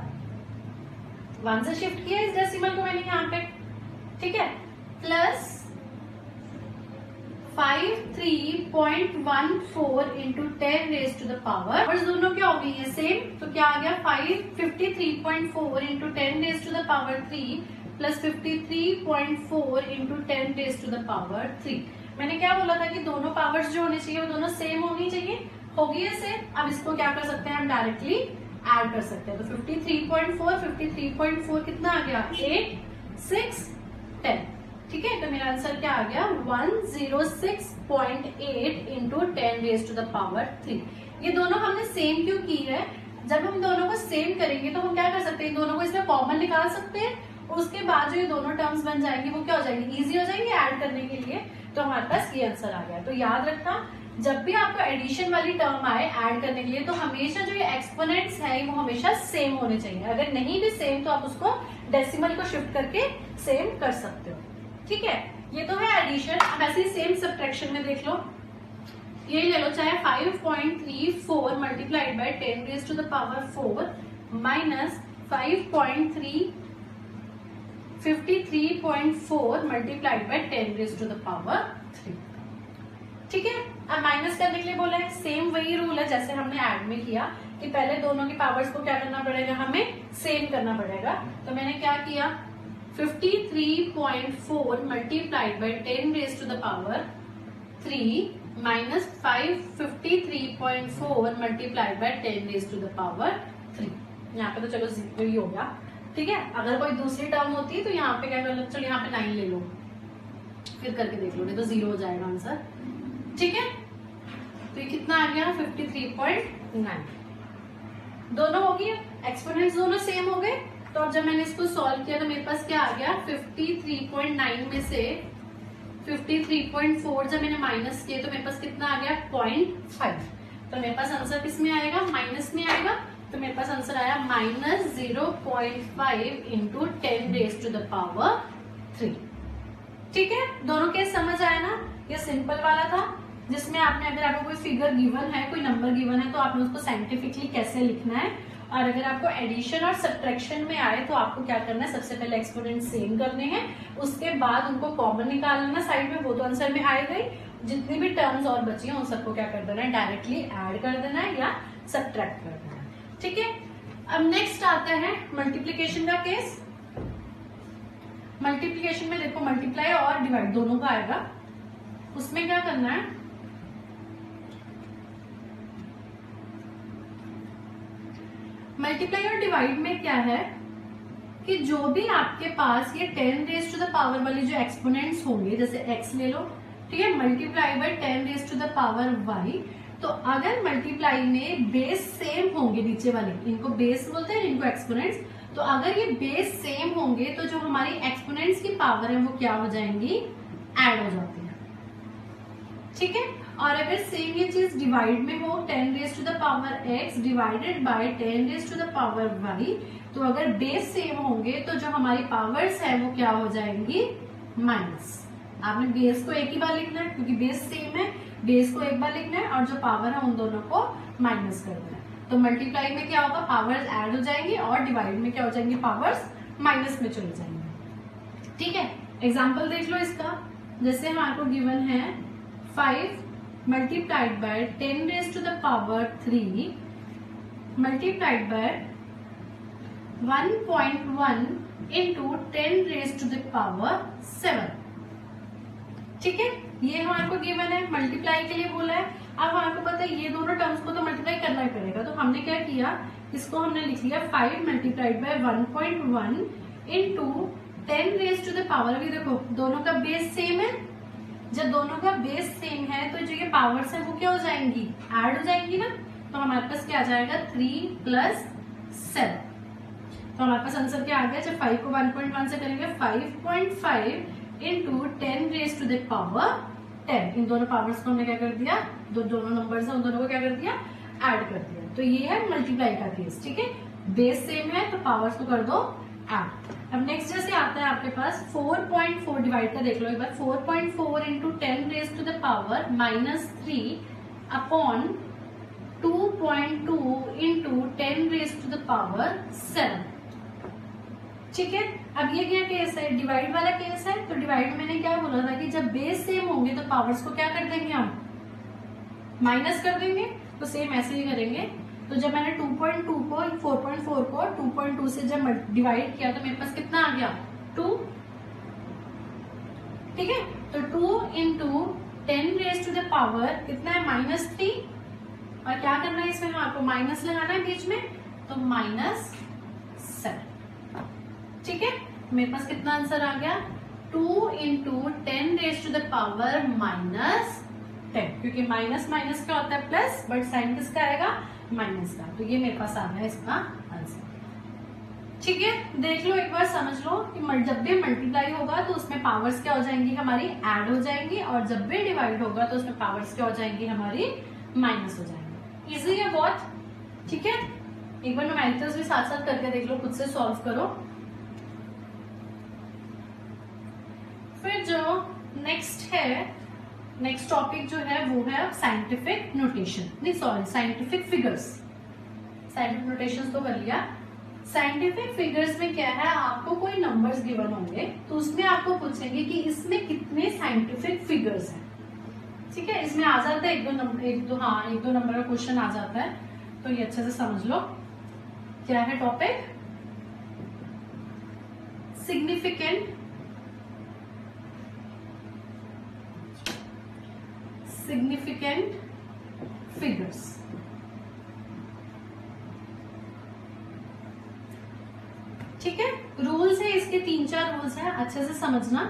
1 से शिफ्ट किया इस डेसिमल को मैंने यहाँ पे। ठीक है, plus 53.14 into 10 raise to the power, और दोनों क्या हो गई है? सेम। तो क्या आ गया? 53.4 into 10 raise to the power 3 plus 53.4 into 10 raise to the power 3। मैंने क्या बोला था कि दोनों पावर्स जो होनी चाहिए वो दोनों सेम होनी चाहिए। होगी ऐसे। अब इसको क्या कर सकते हैं? हम डायरेक्टली ऐड कर सकते हैं। तो 53.4 कितना आ गया? 8 6 10। ठीक है, तो मेरा आंसर क्या आ गया? 106.8 into 10 raise to the power 3। ये दोनों हमने सेम क्यों की है? जब हम दोनों को सेम करेंगे तो हम क्या कर सकते हैं? दोनों को इसमें कॉमन निकाल सकते हैं और उसके बाद जो ये दोनों टर्म्स बन जाएंगे वो क्या हो जाएंगे? इजी हो जाएंगे ऐड करने के लिए। तो हमारे पास ये आंसर आ गया। तो याद रखना, जब भी आपको एडिशन वाली टर्म आए ऐड करने के लिए तो हमेशा जो ये एक्सपोनेंट्स है वो हमेशा सेम होने चाहिए। अगर नहीं भी सेम तो आप उसको डेसिमल को शिफ्ट करके सेम कर सकते हो। ठीक है, ये तो है एडिशन। अब ऐसे ही सेम सब्ट्रैक्शन में देख लो, ये ले लो, चाहे 5.34 multiplied by 10 raise to the power 4 minus 5.3 53.4 multiplied by 10 raise to the power 3। ठीक है, अब माइनस करने के लिए बोला है, सेम वही रूल है जैसे हमने ऐड में किया कि पहले दोनों की पावर्स को क्या करना पड़ेगा, हमें सेम करना पड़ेगा। तो मैंने क्या किया, 53.4 multiplied by 10 raise to the power 3 minus 53.4 multiplied by 10 raise to the power 3। यहाँ पे तो चलो जीरो ही हो गया। ठीक है, अगर कोई दूसरी टर्म होती है तो यहाँ पे क्या कर लो, चलो यहाँ पे 9 ले लो, फिर करके देख लो, नहीं तो 0 हो जाएगा आंसर। ठीक है, तो ये कितना आ गया, 53.9। दोनों हो गई, एक्सपोनेंट्स दोनों सेम हो गए। तो अब जब मैंने इसको सॉल्व किया तो मेरे पास क्या आ गया, 53.9 में से 53.4 जब मैंने माइनस किया तो मेरे पास कितना आ गया, 0.5। तो मेरे पास आंसर किस में आएगा, माइनस में आएगा। तो मेरे पास आंसर आया -0.5 into 10 raise to the power 3। ठीक है, दोनों केस समझ आया ना। ये सिंपल वाला था जिसमें आपने, अगर आपको कोई फिगर गिवन है, कोई नंबर गिवन है, तो आपने उसको साइंटिफिकली कैसे लिखना है। और अगर आपको एडिशन और सब्ट्रैक्शन में आए तो आपको क्या करना है, सबसे पहले एक्सपोनेंट सेम करने हैं, उसके बाद उनको कॉमन निकालना साइड में, वो तो आंसर में आएगा ही। जितनी भी टर्म्स और बची हैं उन सबको क्या कर देना है, डायरेक्टली ऐड कर देना है या सब्ट्रैक्ट कर देना है। ठीक है, अब नेक्स्ट आता है मल्टीप्लीकेशन का केस। मल्टीप्लीकेशन में देखो, मल्टीप्लाई और डिवाइड दोनों का आएगा। उसमें क्या करना है, मल्टीप्लाई और डिवाइड में क्या है कि जो भी आपके पास ये 10 रेज टू द पावर वाली जो एक्सपोनेंट्स होंगे, जैसे x ले लो, ठीक है, multiply by 10 raise to the power y। तो अगर मल्टीप्लाई में बेस सेम होंगे, नीचे वाले इनको बेस बोलते हैं, इनको एक्सपोनेंट्स, तो अगर ये बेस सेम होंगे तो जो हमारी एक्सपोनेंट्स की पावर है वो क्या हो जाएंगी, ऐड हो जाती है। ठीक है, और अगर सेम ये चीज डिवाइड में हो, 10 raise to the power x divided by 10 raise to the power y, तो अगर बेस सेम होंगे तो जो हमारी पावर्स है वो क्या हो जाएंगी, माइनस। आपने बेस को एक ही बार लिखना है क्योंकि बेस सेम है, बेस को एक बार लिखना है और जो पावर है उन दोनों को माइनस कर देना है। तो मल्टीप्लाई में क्या होगा, पावर्स ऐड हो जाएंगी, और डिवाइड में क्या हो जाएंगी, पावर्स माइनस में चले जाएंगे। ठीक है, एग्जाम्पल देख लो इसका। जैसे हमारे को गिवन है 5 multiplied by 10 raise to the power 3 multiplied by 1.1 into 10 raise to the power 7। ठीक है, ये हमारे को गिवन है, मल्टीप्लाई के लिए बोला है। अब हमारे को पता है ये दोनों टर्म्स को तो मल्टीप्लाई करना ही पड़ेगा, तो हमने क्या किया, इसको हमने लिख लिया 5 multiplied by 1.1 into 10 raise to the power. अभी देखो दोनों का बेस सेम है, जब दोनों का बेस सेम है तो जो ये पावर्स है वो क्या हो जाएंगी, ऐड हो जाएंगी ना। तो हमारे पास क्या आ जाएगा, 3 + 7। तो हमारे पास आंसर क्या आ गया, जब 5 को 1.1 से करेंगे 5.5 into 10 raise to the power 10। इन दोनों पावर्स को हमने क्या कर दिया, दोनों नंबर्स है उन दोनों को क्या कर दिया, ऐड कर दिया। तो ये है मल्टीप्लाई का केस। ठीक है, बेस सेम है तो पावर्स को कर दो ऐड। अब नेक्स्ट जैसे आता है आपके पास 4.4 डिवाइड का देख लो एक बार, 4.4 into 10 raise to the power -3 upon 2.2 into 10 raise to the power 7। ठीक है, अब ये क्या केस है, डिवाइड वाला केस है। तो डिवाइड में मैंने क्या बोला था कि जब बेस सेम होंगे तो पावर्स को क्या कर देंगे, हम माइनस कर देंगे। तो सेम ऐसे ही करेंगे। तो जब मैंने 2.2 को 4.4 को 2.2 से जब डिवाइड किया तो मेरे पास कितना आ गया, 2। ठीक है, तो 2 into 10 raise to the power कितना है, -3। और क्या करना है इसमें, आपको माइनस लगाना है बीच में, तो -7। ठीक है, मेरे पास कितना आंसर आ गया, 2 into 10 raise to the power -10, क्योंकि माइनस माइनस क्या होता है प्लस, बट साइन किसका आएगा, माइनस का। तो ये मेरे पास आ गया इसका आंसर। ठीक है, देख लो एक बार, समझ लो कि जब भी मल्टीप्लाई होगा तो उसमें पावर्स क्या हो जाएंगी, हमारी ऐड हो जाएंगी, और जब भी डिवाइड होगा तो उसमें पावर्स क्या हो जाएंगी, हमारी माइनस हो जाएंगी। इजी है बहुत। ठीक है, एक बार न्यूमेरिकल्स भी साथ साथ करके देख लो, खुद से सॉल्व करो। फिर जो नेक्स्ट है, नेक्स्ट टॉपिक जो है वो है साइंटिफिक नोटेशन, नहीं sorry scientific figures. Scientific notation तो कर लिया, साइंटिफिक फिगर्स में क्या है, आपको कोई नंबर्स गिवन होंगे तो उसमें आपको पूछेंगे कि इसमें कितने साइंटिफिक फिगर्स हैं। ठीक है, इसमें आ जाता है एक दो नंबर का क्वेश्चन आ जाता है, तो ये अच्छे से समझ लो। क्या है टॉपिक? Significant figures. ठीक है, रूल्स है इसके 3-4 रूल्स हैं, अच्छे से समझना।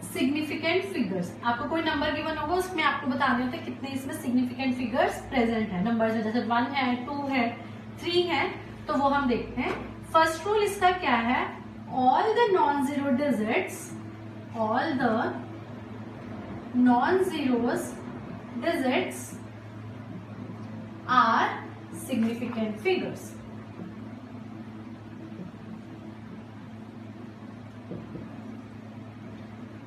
सिग्निफिकेंट फिगर्स, आपको कोई नंबर गिवन होगा उसमें आपको बताने होते हैं कितने इसमें सिग्निफिकेंट फिगर्स प्रेजेंट है। नंबर जैसे 1 है, 2 है, 3 है, तो वो हम देखते हैं। फर्स्ट रूल इसका क्या है? All the non zero digits are significant figures.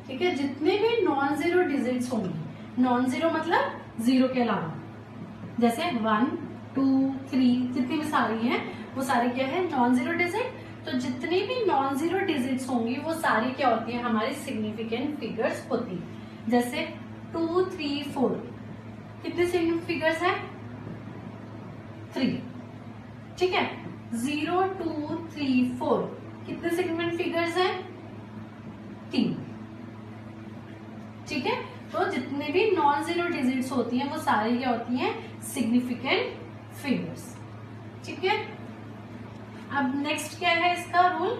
ठीक है, जितने भी नॉन जीरो डिजिट्स होंगे, नॉन जीरो मतलब जीरो के अलावा, जैसे 1, 2, 3 जितनी भी सारी हैं वो सारी क्या है? Non zero digit. तो जितनी भी नॉन जीरो डिजिट्स होंगी वो सारी क्या होती है? हमारी सिग्निफिकेंट फिगर्स होती है। जैसे 2, 3, 4 कितने सिग्निफिकेंट फिगर्स हैं? 3। ठीक है, 0, 2, 3, 4 कितने सिग्निफिकेंट फिगर्स हैं? 3। ठीक है, तो जितने भी नॉन जीरो डिजिट्स होती हैं वो सारी क्या होती हैं? Significant figures. ठीक है, अब नेक्स्ट क्या है इसका rule?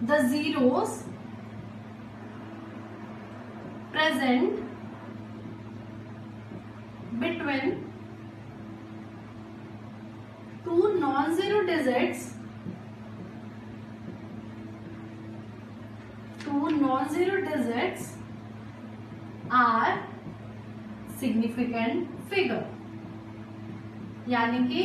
The zeros present between two non zero digits are significant figure. यानी कि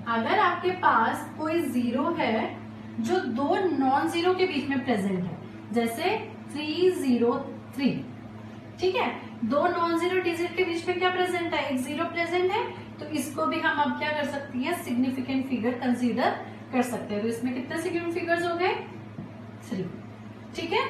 अगर आपके पास कोई जीरो है जो दो नॉन जीरो के बीच में प्रेजेंट है, जैसे 303, ठीक है, दो नॉन जीरो डिजिट के बीच में क्या प्रेजेंट है? एक जीरो प्रेजेंट है, तो इसको भी हम अब क्या कर सकती है? सिग्निफिकेंट फिगर कंसीडर कर सकते हैं। तो इसमें कितने सिग्निफिकेंट फिगर्स हो गए? 3। ठीक है,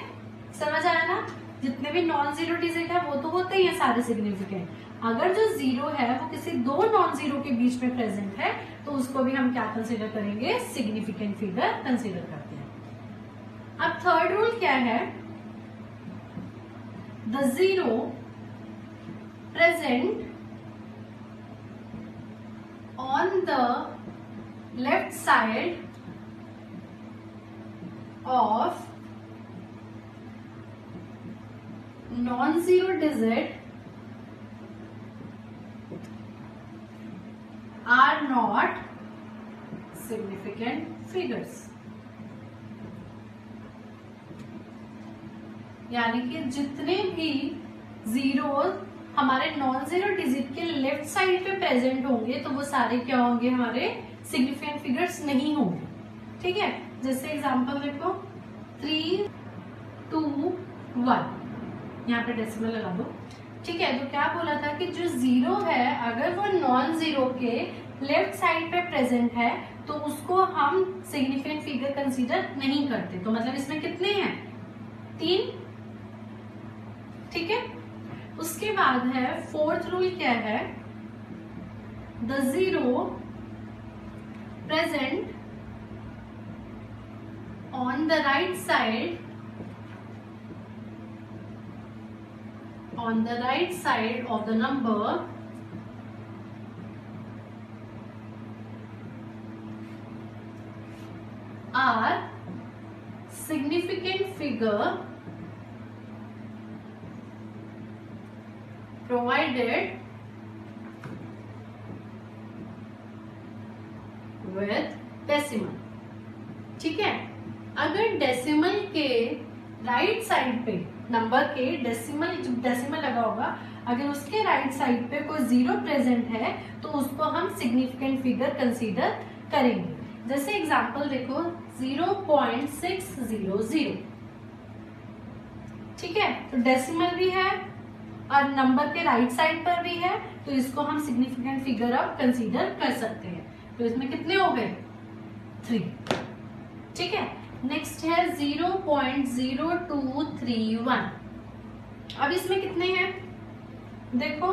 समझ आया ना? जितने भी नॉन जीरो डिजिट है वो तो होते ही है सारे सिग्निफिकेंट। अगर जो जीरो है वो किसी दो नॉन जीरो के बीच में प्रेजेंट है तो उसको भी हम क्या कंसीडर करेंगे? सिग्निफिकेंट फिगर कंसीडर करते हैं। अब थर्ड रूल क्या है? The zero present on the left side of non-zero digit are not significant figures। यानी कि जितने भी जीरो हमारे नॉन जीरो डिजिट के लेफ्ट साइड पे प्रेजेंट होंगे तो वो सारे क्या होंगे? हमारे सिग्निफिकेंट फिगर्स नहीं होंगे। ठीक है, जैसे एग्जांपल देखो 3, 2, 1, यहाँ पे डेसिमल लगा दो। ठीक है, तो क्या बोला था कि जो जीरो है अगर वो नॉन जीरो के लेफ्ट साइड पे प्रेजेंट है तो उसको हम सिग्निफिकेंट फिगर कंसीडर नहीं करते। तो मतलब इसमें कितने हैं? 3। ठीक है, उसके बाद है फोर्थ रूल क्या है? The zero present on the right side of the number are significant figure provided with decimal। ठीक है, अगर डेसिमल के राइट साइड पे नंबर के डेसिमल लगा होगा, अगर उसके राइट साइड पे कोई जीरो प्रेजेंट है तो उसको हम सिग्निफिकेंट फिगर कंसीडर करेंगे। जैसे एग्जांपल देखो 0.600। ठीक है, तो डेसिमल भी है और नंबर के राइट साइड पर भी है, तो इसको हम सिग्निफिकेंट फिगर अब कंसीडर कर सकते हैं। तो इसमें कितने हो गए 3। ठीक है, नेक्स्ट है 0.0231। अब इसमें कितने हैं देखो,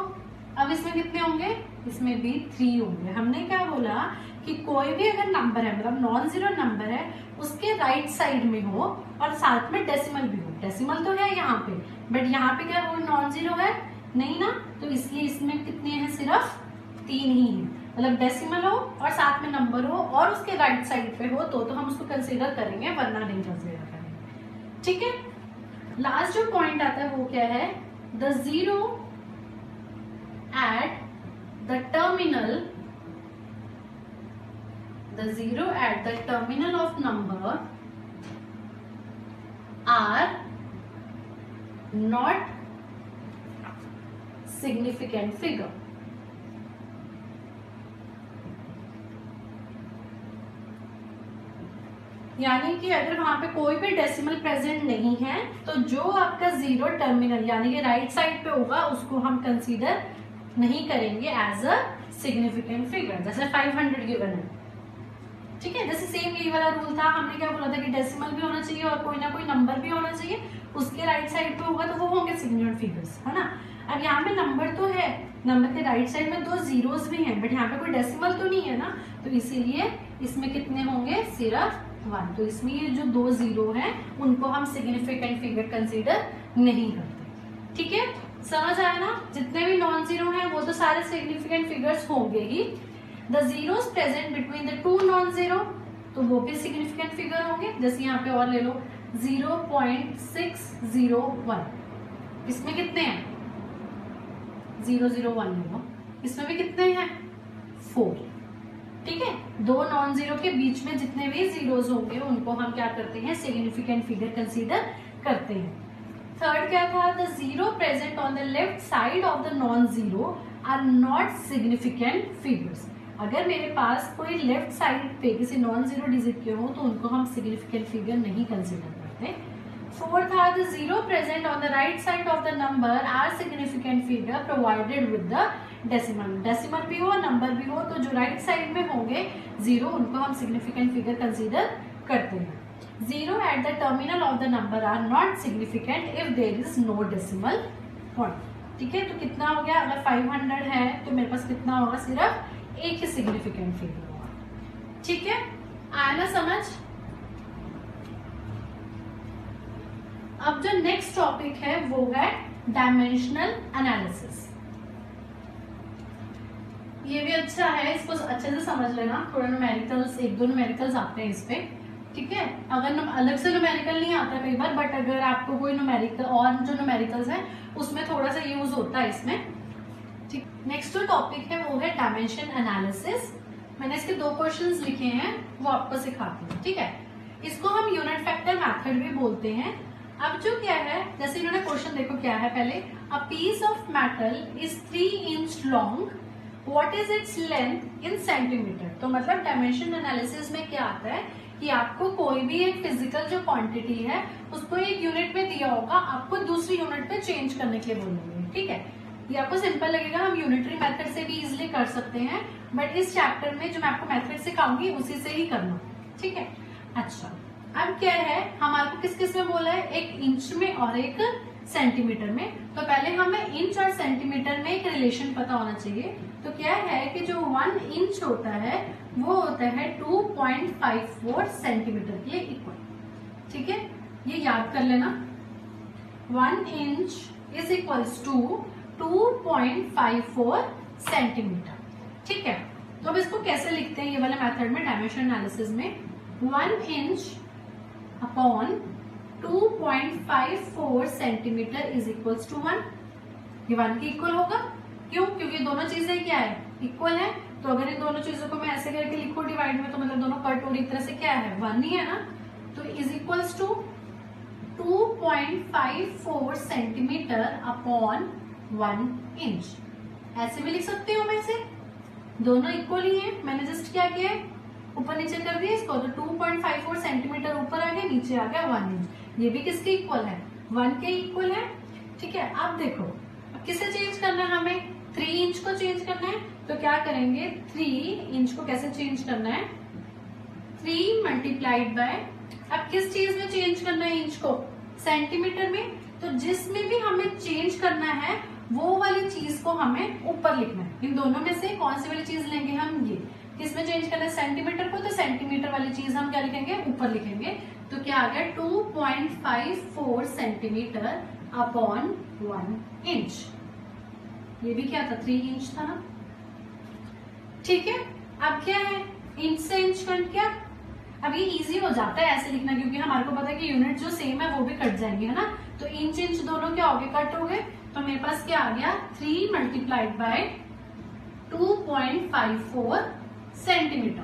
अब इसमें कितने होंगे, इसमें भी 3 होंगे। हमने क्या बोला कि कोई भी अगर नंबर है मतलब नॉन जीरो नंबर है उसके राइट साइड में हो और साथ में डेसिमल भी हो। डेसिमल तो है यहाँ पे, बट यहाँ पे क्या वो नॉन जीरो है नहीं ना, तो इसलिए इसमें कितने हैं, सिर्फ 3 ही है। मतलब डेसिमल हो और साथ में नंबर हो और उसके राइट साइड पे हो तो हम उसको कंसीडर करेंगे, वरना नहीं कंसीडर करेंगे। ठीक है, लास्ट जो पॉइंट आता है वो क्या है, the zero at the terminal of number are not significant figure। यानी कि अगर वहां पे कोई भी डेसिमल प्रेजेंट नहीं है तो जो आपका जीरो टर्मिनल यानी कि राइट साइड पे होगा उसको हम कंसीडर नहीं करेंगे एज अ सिग्निफिकेंट फिगर। जैसे 500 गिवन है, ठीक है, जैसे सेम यही वाला रूल था। हमने क्या बोला था कि डेसिमल भी होना चाहिए और कोई ना कोई नंबर भी होना चाहिए, उसके राइट साइड पे होगा तो वो होंगे सिग्निफिकेंट फिगर्स, है ना। अब यहाँ पे नंबर तो है, नंबर के राइट साइड में 2 जीरोस भी हैं, बट यहाँ पे कोई डेसिमल तो नहीं है ना, तो इसीलिए इसमें कितने होंगे, सिर्फ 1। तो इसमें ये जो 2 जीरो हैं उनको हम सिग्निफिकेंट फिगर कंसीडर नहीं करते। ठीक है, समझ आया ना। जितने भी नॉन जीरो हैं वो तो सारे सिग्निफिकेंट फिगर्स होंगे ही। The zeros present between the 2 non zero तो वो भी सिग्निफिकेंट फिगर होंगे। जैसे यहाँ पे और ले लो 0.601, इसमें कितने हैं 001 ले लो, इसमें भी कितने हैं 4। ठीक है, 2 नॉन जीरो के बीच में जितने भी जीरोस होंगे उनको हम क्या करते हैं, सिग्निफिकेंट फिगर कंसीडर करते हैं। थर्ड क्या था, the zero present on the left side of the non zero are not significant figures. अगर मेरे पास कोई लेफ्ट साइड पे किसी नॉन जीरो डिजिट के हो तो उनको हम सिग्निफिकेंट फिगर नहीं कंसीडर करते। फोर्थ था, the zero present on the right side of the number are significant figure provided with the decimal. Decimal भी हो नंबर भी हो तो जो राइट साइड में होंगे जीरो उनको हम सिग्निफिकेंट फिगर कंसीडर करते हैं। Zero at the terminal of the number are not significant if there is no decimal point. ठीक है, तो कितना हो गया, अगर 500 है तो मेरे पास कितना होगा, सिर्फ एक ही सिग्निफिकेंट फिगर होगा। ठीक है, आया ना समझ। अब जो नेक्स्ट टॉपिक है वो है डायमेंशनल एनालिसिस। ये भी अच्छा है, इसको अच्छे से समझ लेना। थोड़ा न्यूमेरिकल्स, 1-2 न्यूमेरिकल्स आते हैं इस पे। ठीक है, अगर अलग से न्यूमेरिकल नहीं आता कई बार, बट अगर आपको कोई न्यूमेरिकल और जो न्यूमेरिकल्स है उसमें थोड़ा सा यूज होता है इसमें। ठीक, नेक्स्ट जो टॉपिक है वो है डायमेंशन एनालिसिस। मैंने इसके 2 क्वेश्चंस लिखे हैं, वो आपको सिखाती हूँ। ठीक है, इसको हम यूनिट फैक्टर मेथड भी बोलते हैं। अब जो क्या है, जैसे इन्होंने क्वेश्चन देखो क्या है, पहले a piece of metal is 3 inch long, what is its length in centimetre. तो मतलब डायमेंशन एनालिसिस में क्या आता है कि आपको कोई भी एक फिजिकल जो क्वांटिटी है उसको एक यूनिट में दिया होगा, आपको दूसरी यूनिट में चेंज करने के लिए बोलेंगे। ठीक है, ये आपको सिंपल लगेगा, हम यूनिटरी मेथड से भी इजिली कर सकते हैं, बट इस चैप्टर में जो मैं आपको मेथड सिखाऊंगी उसी से ही करना। ठीक है, अच्छा अब क्या है, हमारे को किस किस में बोला है, एक इंच में और एक सेंटीमीटर में। तो पहले हमें इंच और सेंटीमीटर में एक रिलेशन पता होना चाहिए। तो क्या है कि जो 1 इंच होता है वो होता है 2.54 सेंटीमीटर के इक्वल। ठीक है, ये याद कर लेना, 1 inch is equals to 2.54 centimetre. ठीक है, तो अब इसको कैसे लिखते हैं ये वाले मेथड में, डायमेंशन एनालिसिस में, 1 inch upon 2.54 centimetre is equals to 1। ये 1 के इक्वल होगा, क्यों, क्योंकि दोनों चीजें क्या है, इक्वल है। तो अगर इन दोनों चीजों को मैं ऐसे करके लिखूं डिवाइड में, तो मतलब दोनों कट और एक तरह से क्या है, 1 ही है ना। तो is equals to 2.54 centimetre upon 1 inch. ऐसे भी लिख सकती हूँ मैं इसे, दोनों इक्वल ही है। मैंने जस्ट क्या किया, ऊपर नीचे कर दिया इसको, तो 2.54 सेंटीमीटर ऊपर आ गया, नीचे आ गया 1 इंच। ये भी किसके इक्वल है, 1 के इक्वल है। ठीक है, अब देखो अब किसे चेंज करना है, हमें 3 इंच को चेंज करना है। तो क्या करेंगे 3 इंच को कैसे चेंज करना है 3 मल्टीप्लाइड बाय, अब किस चीज में चेंज करना है इंच को सेंटीमीटर में, तो जिसमें भी हमें चेंज करना है वो वाली चीज को हमें ऊपर लिखना है। इन दोनों में से कौन सी वाली चीज लेंगे हम, ये किसमें चेंज करना है सेंटीमीटर को, तो सेंटीमीटर वाली चीज हम क्या लिखेंगे ऊपर लिखेंगे। तो क्या आ गया 2.54 सेंटीमीटर अपॉन 1 इंच, ये भी क्या था 3 इंच था ना, ठीक है। अब क्या है इंच से इंच कट क्या, अब ये इजी हो जाता है ऐसे लिखना क्योंकि हमारे को पता है कि यूनिट जो सेम है वो भी कट जाएंगे, है ना। तो इंच इंच दोनों क्या हो गए कट हो गए, तो मेरे पास क्या आ गया 3 मल्टीप्लाइड बाय 2.54 सेंटीमीटर,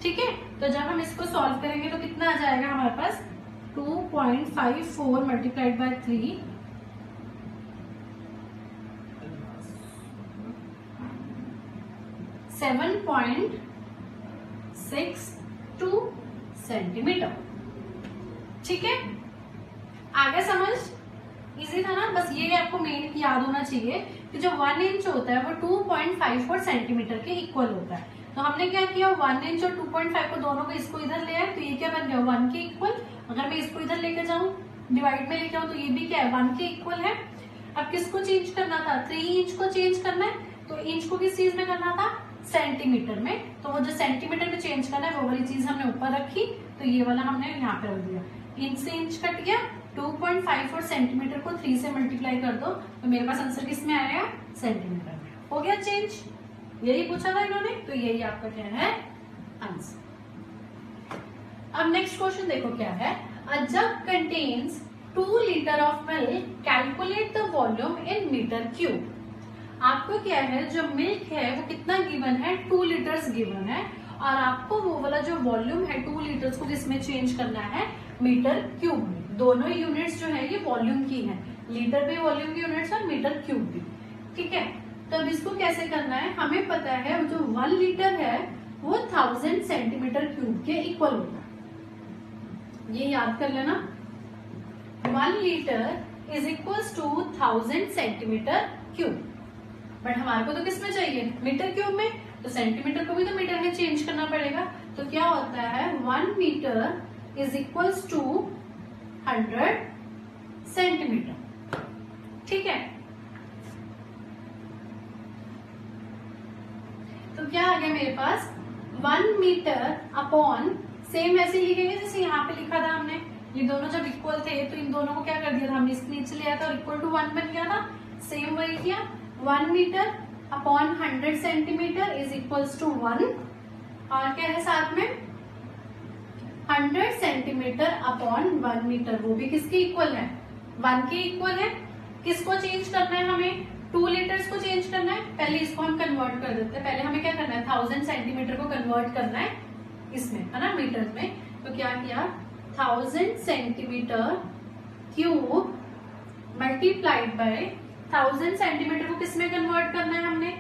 ठीक है। तो जब हम इसको सॉल्व करेंगे तो कितना आ जाएगा हमारे पास 2.54 मल्टीप्लाइड बाय 3 7.62 सेंटीमीटर, ठीक है। आगे समझ इजी था ना, बस ये आपको मेन याद होना चाहिए कि जो 1 इंच होता है वो 2.54 सेंटीमीटर के इक्वल होता है। तो हमने क्या किया 1 इंच और 2.5 को दोनों को इसको इधर ले आए, तो ये क्या बन गया 1 के इक्वल। अगर मैं इसको इधर लेके जाऊं डिवाइड में लेके आऊं तो ये भी क्या है 1 के इक्वल है। अब किसको चेंज करना था 3 इंच को चेंज करना है, तो इंच को किस चीज में करना था सेंटीमीटर में, तो वो जो सेंटीमीटर में चेंज करना है वो वाली चीज हमने ऊपर रखी, तो ये वाला हमने यहाँ पे रख दिया। इंच से इंच कट गया, 2.54 सेंटीमीटर को 3 से मल्टीप्लाई कर दो तो मेरे पास आंसर किस में आएगा सेंटीमीटर में, हो गया चेंज। यही पूछा था इन्होंने, तो यही आपका क्या है आंसर। अब नेक्स्ट क्वेश्चन देखो क्या है, a jug contains 2 litre of milk, calculate the volume in metre cube. आपको क्या है जो मिल्क है वो कितना गिवन है 2 लीटर्स गिवन है, और आपको वो वाला जो वॉल्यूम है 2 लीटर्स को किसमें चेंज करना है मीटर क्यूब में। दोनों यूनिट्स जो है ये वॉल्यूम की है, लीटर भी वॉल्यूम की यूनिट्स और मीटर क्यूब भी, ठीक है। तो अब इसको कैसे करना है, हमें पता है जो 1 लीटर है वो 1000 सेंटीमीटर क्यूब के इक्वल होता है, ये याद कर लेना। 1 litre is equal to 1000 centimetre cube, but हमारे को तो किस में चाहिए मीटर क्यूब में, तो सेंटीमीटर को भी तो मीटर में चेंज करना पड़ेगा। तो क्या होता है 1 metre is equal to 100 centimetre, ठीक है। तो क्या आ गया मेरे पास 1 मीटर अपॉन, सेम ऐसे लिखेंगे जैसे यहाँ पे लिखा था हमने, ये दोनों जब इक्वल थे तो इन दोनों को क्या कर दिया था हमने इसके नीचे लिया था और इक्वल टू 1 बन गया ना, सेम वही किया। 1 metre upon 100 centimetre is equals to 1, और क्या है साथ में 100 सेंटीमीटर अपॉन 1 मीटर, वो भी किसके इक्वल है 1 के इक्वल है। किसको चेंज करना है हमें 2 लीटर्स को चेंज करना है, पहले इसको हम कन्वर्ट कर देते हैं। पहले हमें क्या करना है 1000 सेंटीमीटर को कन्वर्ट करना है इसमें, है ना मीटर में। तो क्या किया 1000 centimetre cube multiplied bye 1000 centimetre को किसमें कन्वर्ट करना है हमने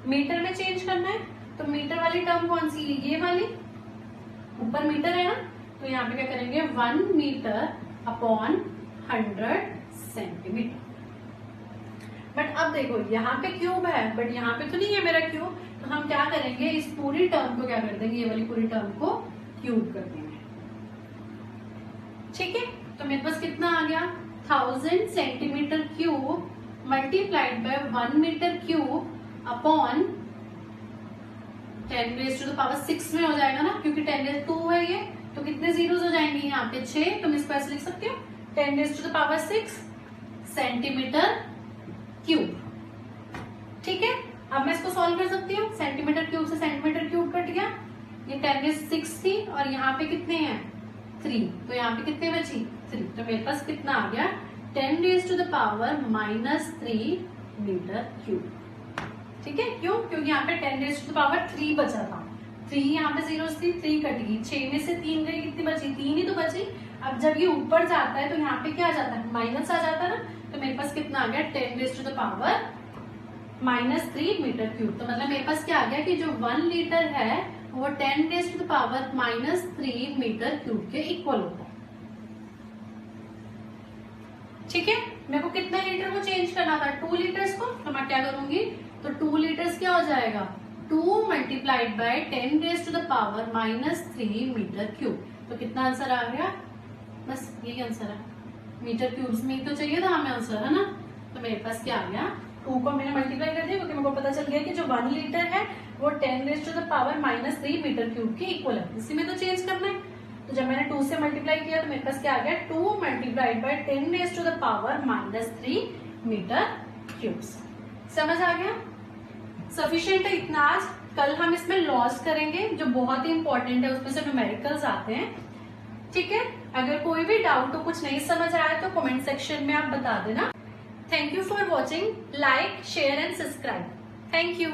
मीटर में चेंज करना है। तो मीटर वाली टर्म कौन सी ये वाली, ऊपर मीटर है ना, तो यहाँ पे क्या करेंगे 1 मीटर अपॉन 100 सेंटीमीटर। बट अब देखो यहाँ पे क्यूब है बट यहाँ पे तो नहीं है मेरा क्यूब, तो हम क्या करेंगे इस पूरी टर्म को क्या कर देंगे, ये वाली पूरी टर्म को क्यूब कर देंगे, ठीक है। तो मेरे पास कितना आ गया 1000 centimetre cube multiplied by 1 metre cube upon 10 raise to the power 6 में हो जाएगा ना, क्योंकि 10 रेज़ 2 है ये, तो कितने जीरोस हो जाएंगे यहाँ पे 6, तुम इसको ऐसे लिख सकते हो 10 raise to the power 6 centimetre cube, ठीक है। अब मैं इसको सॉल्व कर सकती हूँ, सेंटीमीटर क्यूब से सेंटीमीटर क्यूब कट गया, ये 10 रेज़ 6 थी और यहाँ पे कितने हैं 3, तो यहाँ पे कितने बची 3, तो मेरे पास कितना आ गया 10 raise to the power -3 metre cube, ठीक है। क्यों, क्योंकि यहाँ पे 10 रेज़ टू द पावर 3 बचा था, 3 यहाँ पे जीरोस थी, 3 कट गई, 6 में से 3 गई, कितनी बची 3 ही तो बची। अब जब ये ऊपर जाता है तो यहाँ पे क्या आ जाता है माइनस आ जाता है ना, तो मेरे पास कितना आ गया 10 raise to the power -3 metre cube. तो मतलब मेरे पास क्या आ गया कि जो 1 लीटर है वो 10 raise to the power -3 metre cube के इक्वल होता है, ठीक है। मेरे को कितना लीटर को चेंज करना था 2 लीटर्स को, तो मैं क्या करूंगी तो 2 लीटर्स क्या हो जाएगा, 2 multiplied by 10 raise to the power -3 metre cube. तो कितना आंसर आ गया, बस यही आंसर है, मीटर क्यूब्स में ही तो चाहिए था हमें आंसर, है ना। तो मेरे पास क्या आ गया, 2 को मैंने मल्टीप्लाई कर दिया क्योंकि मेरे को पता चल गया कि जो 1 लीटर है वो 10 raise to the power -3 metre cube के इक्वल है, इसी में तो चेंज करना है। तो जब मैंने 2 से मल्टीप्लाई किया तो मेरे पास क्या आ गया, 2 multiplied by 10 raise to the power -3 metre cubes. समझ आ गया, सफिशिएंट है इतना आज। कल हम इसमें लॉस करेंगे जो बहुत ही इंपॉर्टेंट है, उसमें से न्यूमेरिकल्स आते हैं, ठीक है। अगर कोई भी डाउट हो, कुछ नहीं समझ आया तो कमेंट सेक्शन में आप बता देना। Thank you for watching, like share and subscribe, thank you.